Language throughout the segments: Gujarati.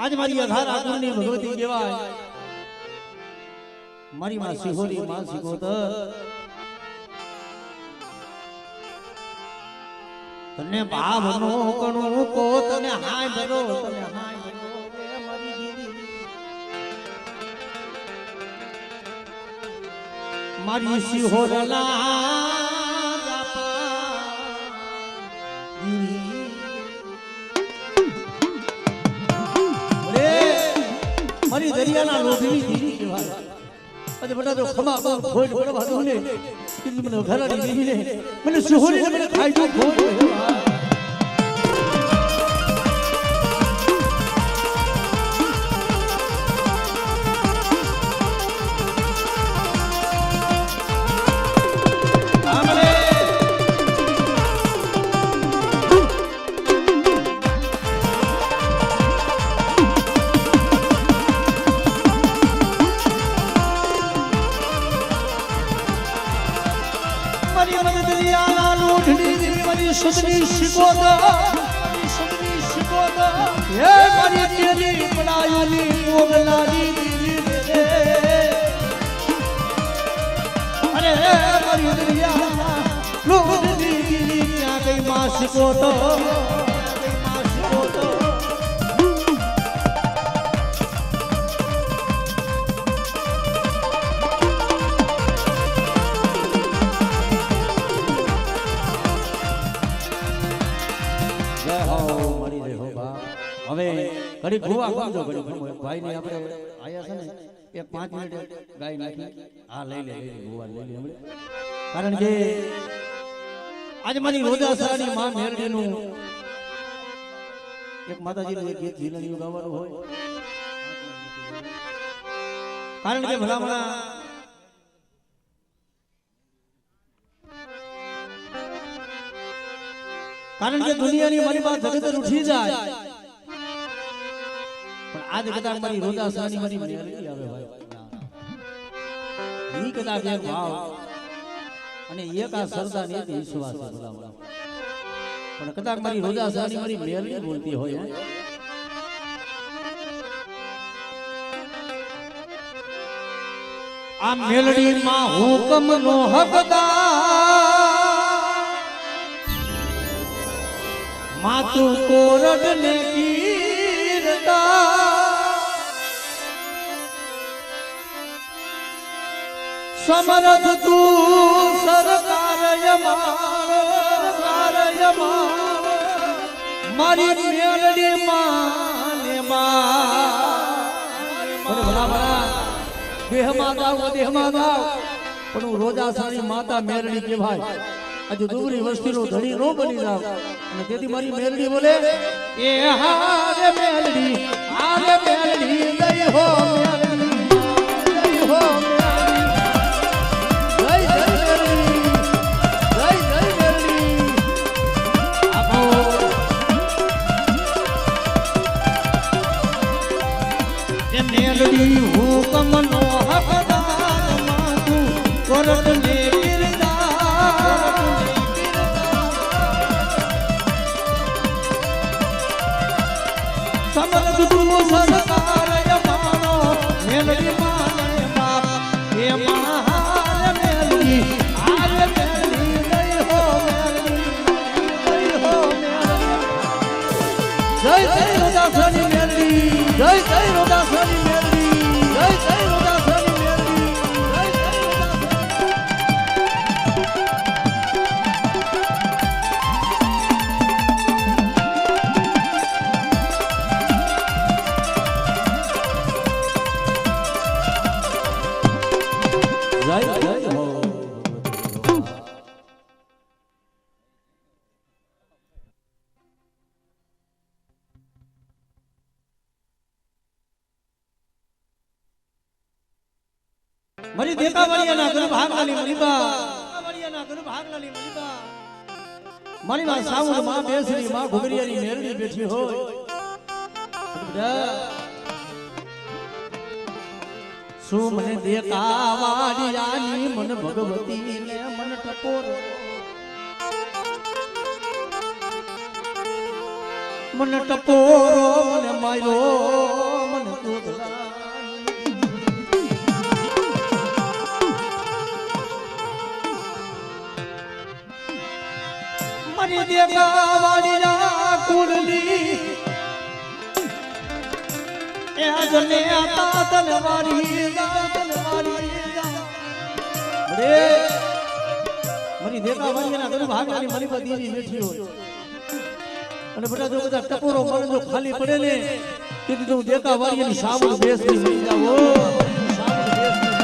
आज मारी अघारा गुरनी भगवती कहेवाय मारी मां सिहोरी मां सिकोतर तने भावनो कणो को तने हाय भरो तने हाय भरो ए मारी दीदी मारी सिहोरला मारी दरियाना लोभी दीदी कहेवाय अरे बेटा तो खमा खोज बड़ा भादो ने किन मन घराड़ी दीदी ने મને સુહોરી ને મને ખાઈ જો ખોજ सुधनी शिकोदा ये मारी तेरी पढ़ाई मोगलारी दीदी रे अरे मारी दरिया लोग दीदी क्या गई मां शिकोदा હવે ઘડી ગોવા સમજો ઘડી ભાઈ ને આપણે આયા છે ને એક 5 મિનિટ ગાય નાખી હા લઈ લે ગોવા લઈ લે હમણે કારણ કે આજ મારી રોજાસરાની માં મેરડીનું એક માતાજીનું એક ગીત ઝીલણીયું ગાવાનું હોય કારણ કે ભલામણા કારણ કે દુનિયાની મારી વાત જગત ઉઠી જાય પણ આજ કદાચ મારી રોજાસરાની મારી મેરડી આવે ભાઈ ઈ કદાચ એક ભાવ અને એક આ સરદાર ને વિશ્વાસ છે ભલામણા પણ કદાચ મારી રોજાસરાની મારી મેરડી બોલતી હોય આ મેલડી માં હુકમ નો હકદાર માતુ કોરડ ને કીરતા સમરથ તું સરકાર યમાન મારી મેલડી માને દેહમાં ગાવ દેહમાં ગાવ પણ હું રોજાસરાની માતા મેરડી કહેવાય હજુ દુબરી વસ્તીનો ધણી નો બની જાવ અને તેથી મારી મેરડી બોલે એ હારે મેરડી દઈ હો મેરડી દઈ હો મેરડી હુકમ નો હકદાર માતું કોરટ ને સમરથ તું સરકાર યમાનો મેલડી માને બાપ એ મહાર મેલડી આરે મેલડી દઈ હો મેલડી દઈ હો મેલડી જય જય રોજાસરાની મેલડી જય જય રોજાસરાની મેલડી જય જય રોજાસરાની મેલડી જય જય મારી દેકાવાળિયાના ઘર ભાગલાલી મલીબા મારી માં સાઉડ માં બેસરી માં ઘુગરિયાની મેરડી બેઠી હોય શું મને દેકાવાળિયાની મન ભગવતી ને મન ટકોરો મને ટપોરો મને માર્યો એ જને આતા તલવારી તલવારી અરે મારી દેખા વાળીના ઘર ભાગવાની મારી પર દીદી બેઠી હોય અને બધા જો બધા ટપોરો મને જો ખાલી પડે ને તેથી તો દેખા વાળીની સાવળ બેસની લઈ જાવો સાવળ બેસની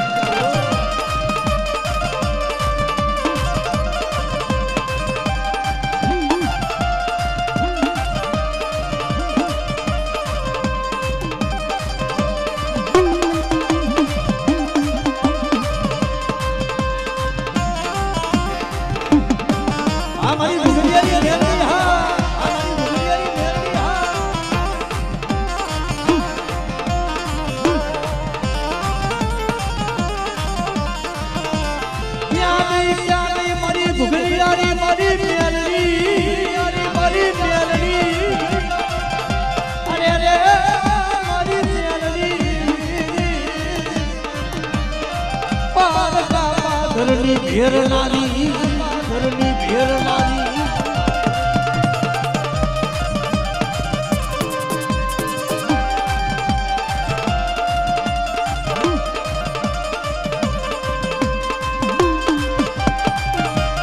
ઘેરનારી ઘરની ઘેરનારી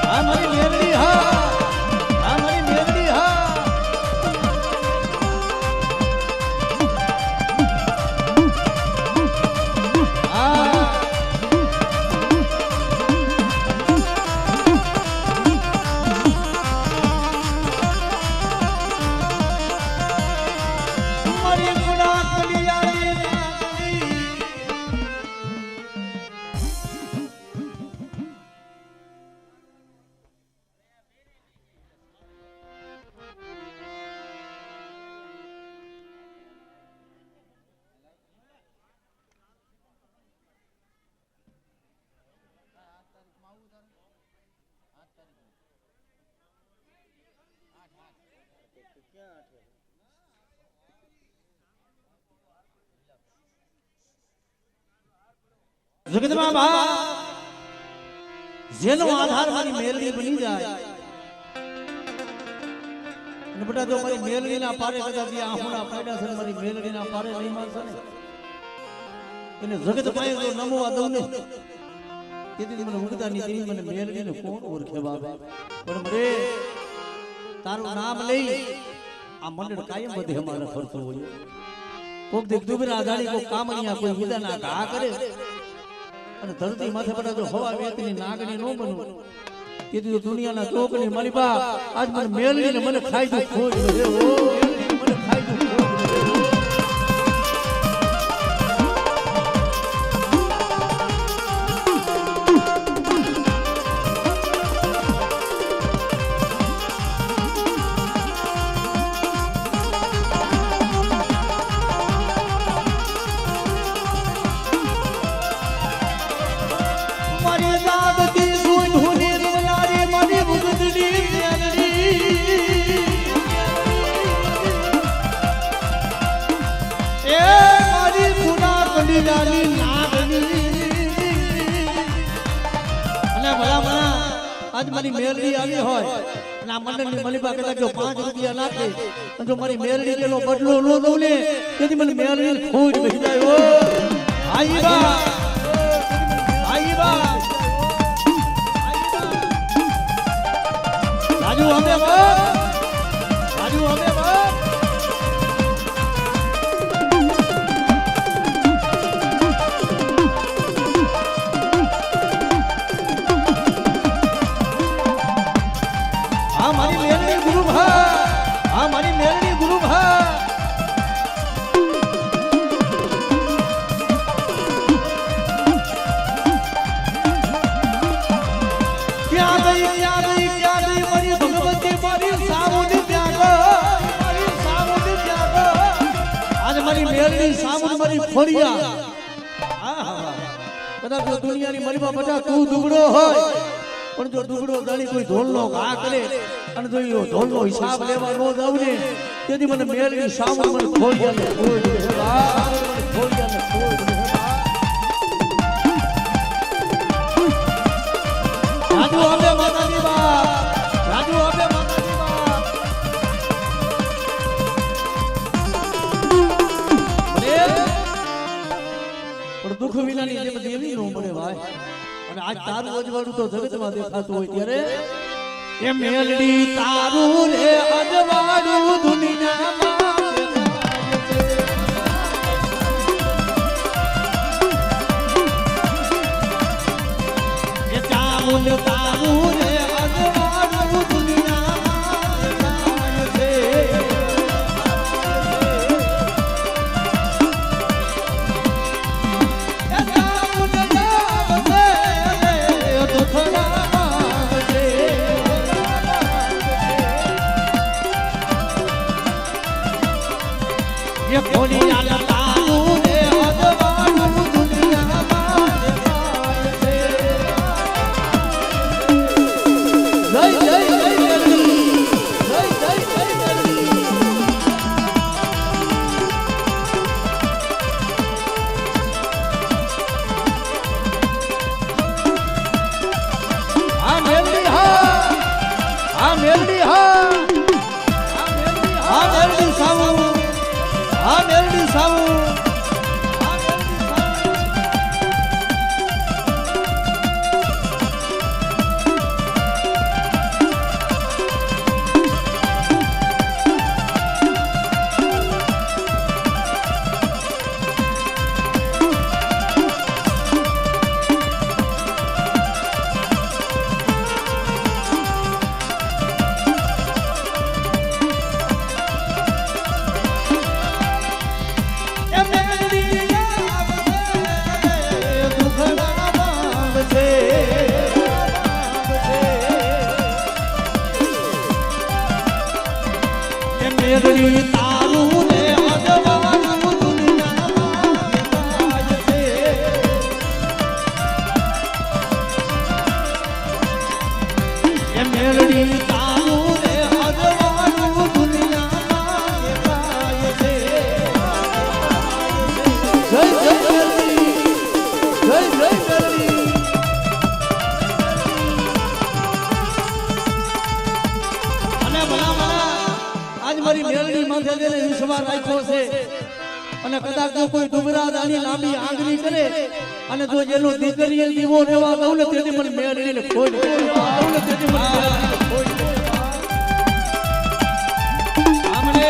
આ મારી મેરડી હા આ મારી મેરડી હા જગતમાં બા જેનો આધાર મારી મેલડી બની જાય અને બેટા જો મારી મેલડીના પારે કદાચ આહુના પાડ્યા છે મારી મેલડીના પારે નહીં માનશે ને એને જગત પાસે જો નમવા દઉં ને તેથી મને ઉગતાની તેની મને મેલડીને કોણ ઓળખે બાબા પણ મરે તારું નામ લઈ આ મંડળ કાયમ બધે અમારે ફરતું હોય કોક દેખ દુબરા આધારી કોક કામણિયા કોઈ વિદાના ઘા કરે અને ધરતી માથે બધા જો હવા વેતની નાગણી નો બનું તેથી તો દુનિયાના ચોકની મારી બા આજ મને મેલડીને મને ખાઈ દઉં ખોજ મને ખાઈ દઉં આજ મારી મેલડી આવી હોય અને આ મંડળની મલિબા કદાચ જો 5 રૂપિયા નાખે અને જો મારી મેલડી કેનો બદલો ન દઉં ને તેથી મને મેલડી ખોજ બેસી જાય ઓ આઈ બા રાજુ અમે મારી મેલડી ગુરુ ભા આ મારી મેલડી ગુરુ ભા ક્યાં ગઈ મારી ભગવતી મારી સામુદ ત્યાગ આજ મારી મેલડી સામુદ મારી ફોડિયા કદાચ દુનિયાની મરીમાં બધા તું દુબળો હોય પણ જો દુબળો દાણી કોઈ ઢોલનો ઘા કરે અને જો ઈ ઢોલનો હિસાબ લેવા નો જાવ ને તેથી મને મેલડી સામુદ મને ખોડિયા ને રાજુ હવે માતાજી બાપ રાજુ હવે માતાજી બાપ દુઃખ વિનાની જેમ દેવી નો મળે ભાઈ અને આજ તારું અજવાળું તો જગતમાં દેખાતું હોય ત્યારે એ મેલડી તારું રે અજવાળું દુનિયામાં એ તારું રે અજવાળું દુનિયામાં છે ભોલી લાલ તારું રે અજવાળું દુનિયામાં છે જય જય જય મેલડી જય જય જય મેલડી હા મેલડી હા મેલડી હા મેલડી સાવું આ મેલડી સાવું મેલડી તારું રે અજવાળું દુનિયામાં છે એ મેલડી તારું રે અજવાળું દુનિયામાં છે જય જય મેલડી જય જય મેલડી અને ભલા આજ મારી મેલડી માથે જેને વિશ્વાસ રાખ્યો છે અને કદાચ જો કોઈ ડુબરા દાની લાંબી આંગળી કરે અને જો જેનો દીકરીએ દીવો રેવા દઉં ને તેથી મને મેલડીને ખોઈ દઉં ને તેથી મને મેલડીને ખોઈ દઉં આમને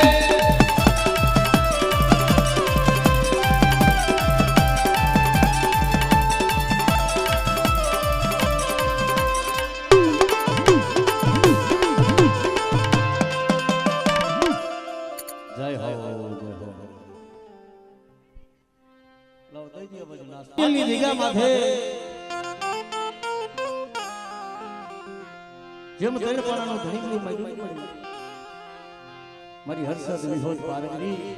જેમ તળપણાનો ધણીકની મજૂરી પડી મારી હર્ષદ વિહોજ પારગરી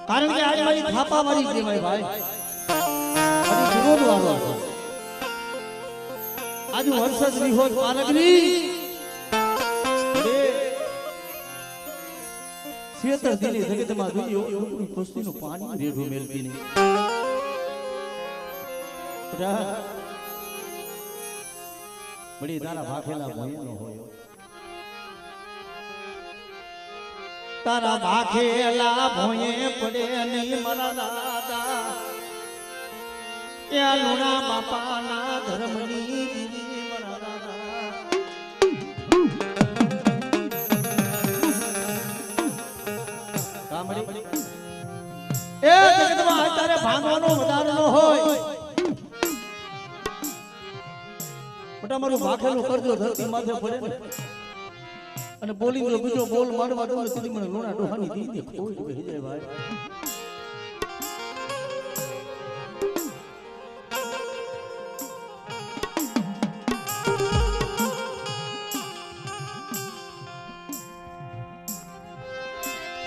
કારણ કે આજ મારી થાપા વાળી કહેવાય ભાઈ મારી વિરોધ વાળો હતો આજુ હર્ષદ વિહોજ પારગરી શેતર દિને જગતમાં જોઈએ ઉપરી કુસ્તીનું પાણી રેઢું મેલતી નહીં બડી તારા ભાખેલા ભોયનો હોય તારા ભાખેલા ભોયે પડે નહીં મારા દાદા એ લુણા બાપાના ધર્મની દીદી મારા દાદા એ જગતમાં તારે ભાંગવાનો વધારો ન હોય બટા મારું ભાખેલું કરજો ધરતી માથે પડે ને અને બોલી જો બીજો બોલ મારવા દો સુધી મને લોણા ડોહાની દીદી ખોઈ બેહી જાય ભાઈ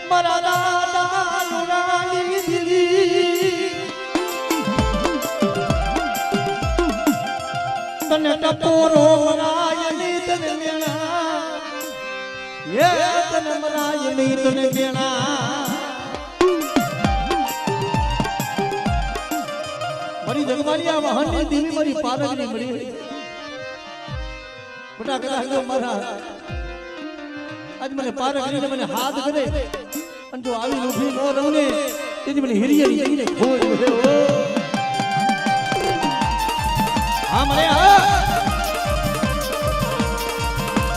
મારા દાદા લોણાની દીદી તને ટપોરો મરાયની તને મેણા એ તને મરાયની તને મેણા મારી જગમાની આ મહાનની દેવી મારી પારગની મળી બટા કદાચ જો મારા આજ મને પારગની મને હાથ કરે અને જો આવી ઊભી ન રહું ને તેથી મને હિરિયરી જઈને ખોજ ગયો હા મને હા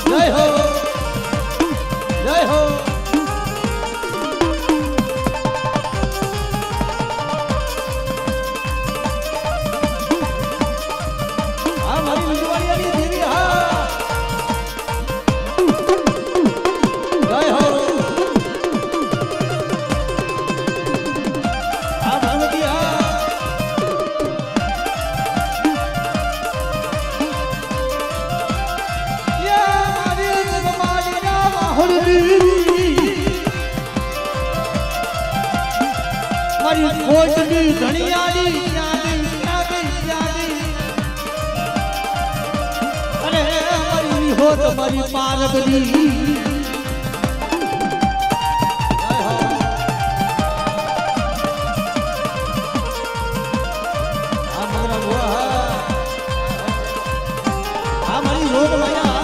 જય હો જય હો હા મારી વિજવાડિયાની દેવી હા જય હો હા ભગવતી હા મારી ખોટની ધણિયાળી ક્યાં ગઈ અરે મારી હોત મારી પારગની હા મારી રોગ માયા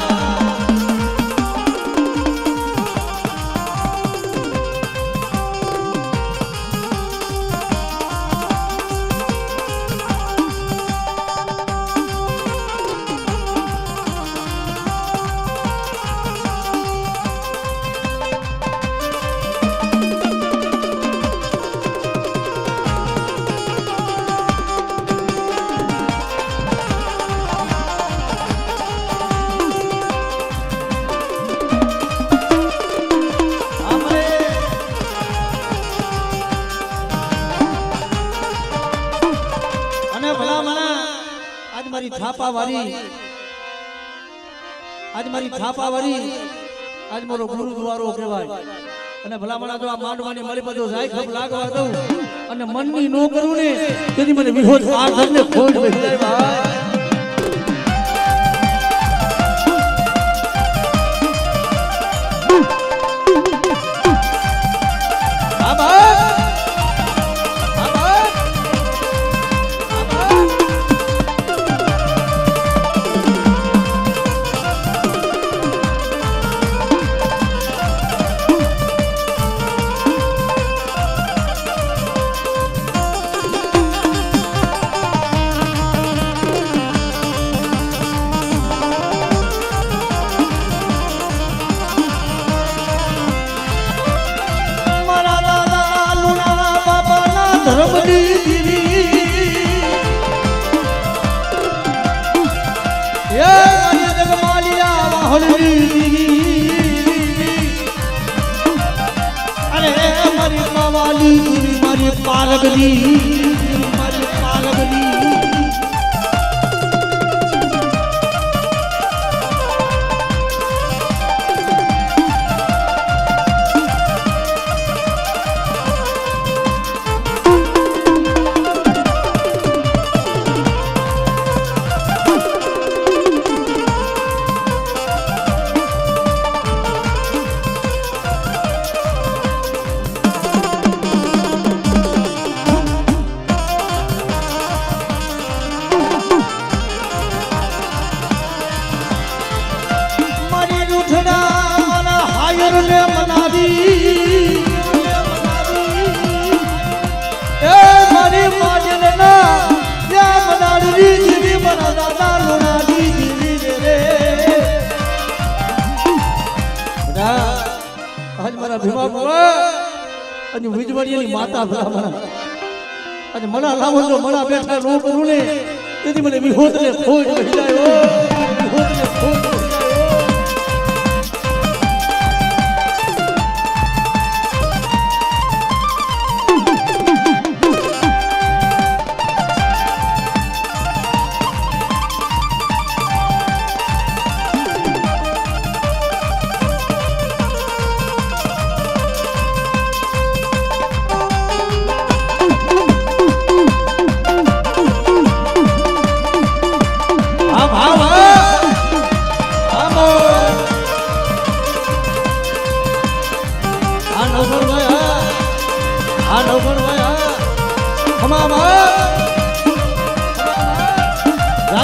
આજ મારી થાપા વાળી આજ મારો ગુરુદ્વારો કહેવાય અને ભલામણા જો આ માંડવાની મારી બધો જાય ખપ લાગવા દઉં અને મનની નો કરું ને તેથી મને વિહોત આ ઘરને ખોટ વહી જાય ભાઈ મારી પારગની વિજવાડિયાની માતા ભલામણા અને મણા લાવો જો મણા બેઠા નો કરું ને તેથી મને વિહોત ને ખોજ વહી જાય વિહોત ને ખોજ વહી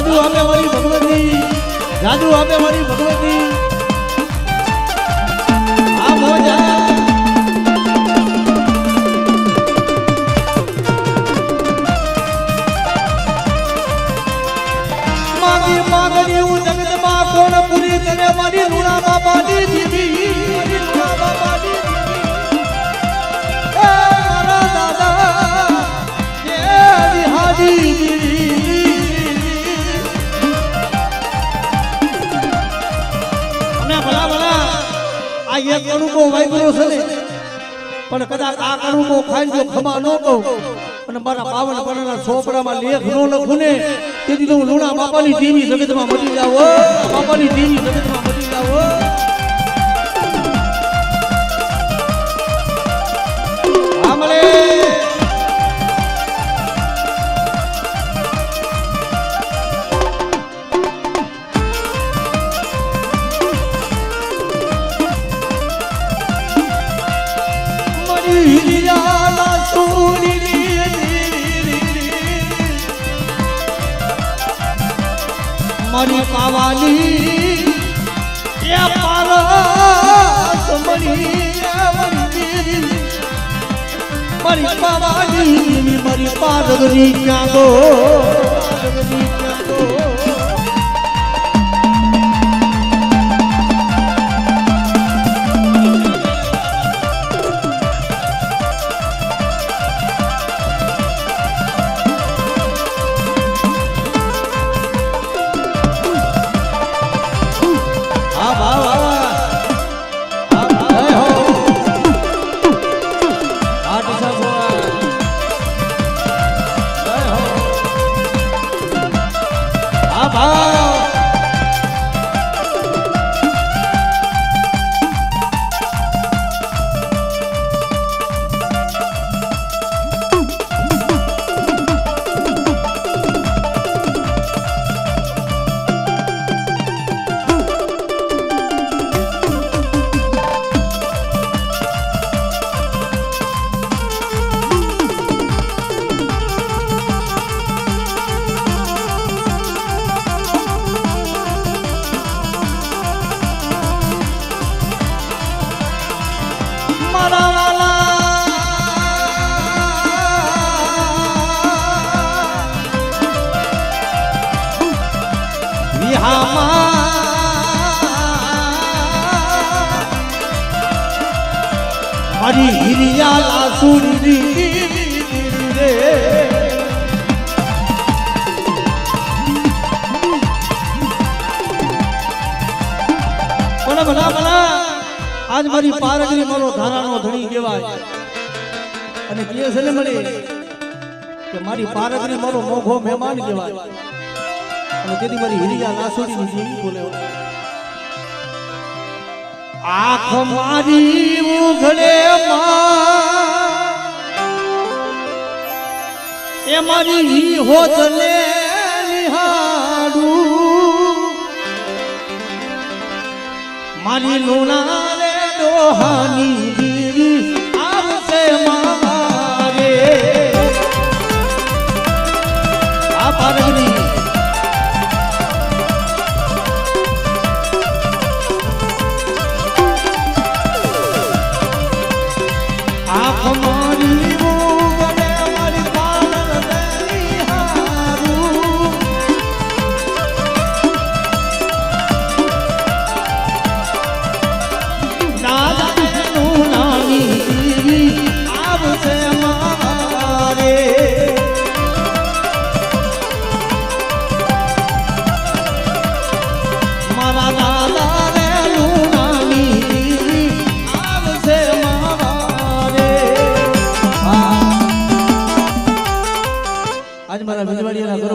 જાદુ આપે મારી ભગવતી, જાદુ આપે મારી ભગવતી. આ મોજા મારી માંગણી હું જગતમાં કોણ પૂરી કરે મારી લુણા બાપાની દીદી, મારી લુણા બાપાની દીદી. એ મારા દાદા એ બિહારી આ એક કણુકો વાગ્યો છે ને, પણ કદાચ આ કણુકો ખાઈને જો ખમા ન કહું અને મારા પાવન પરના ચોપડામાં લેખ ન લખું ને, તેથી તો હું લુણા બાપાની દેવી જગતમાં મટી જાવ, બાપાની દેવી જગતમાં મટી જાવ. આમલે મારી પાવાની એ પારસ મારી પાવાની મારી પારગરી ક્યાં ગો, પારગરી ક્યાં ગો. મારી હિરિયા લાસુરી રે પણ ભલા ભલા આજ મારી પારગની મારો ધારાનો ધણી કહેવાય અને કે છે ને મને કે મારી પારગની મારો મોઘો મહેમાન કહેવાય અને તેથી મારી હિરિયા લાસુરીની દેવી બોલે. આંખ મારી ઉઘડે એ મારી હોતલે નિહાળું મારી લુણા રે ડોહાની દેવી આવશે મારે. આ પારગની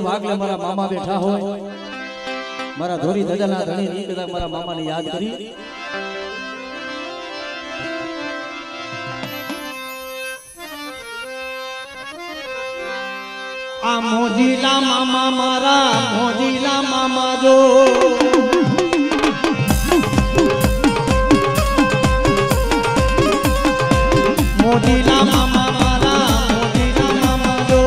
ભાગલે મારા મામા બેઠા હોય, મારા ધોરી ધજાના ધણી ની કદાચ મારા મામાને યાદ કરી આ મોજીલા મામા મારા મોજીલા મામા જો મોજીલા મામા મારા મોજીલા મામા જો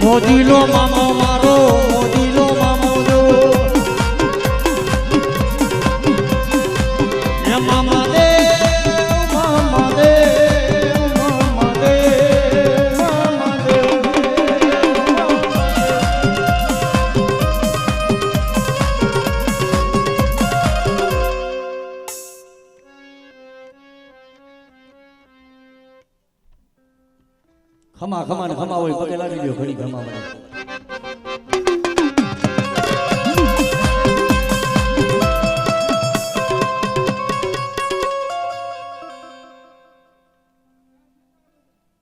મોદીલો મામો મારો મોદીલો મામો જો એ મામા દે મામા દે મામા દે મામા દે ખમા ખમા ને ખમા હોય પગે લાગી દો ઘડી ખમા મને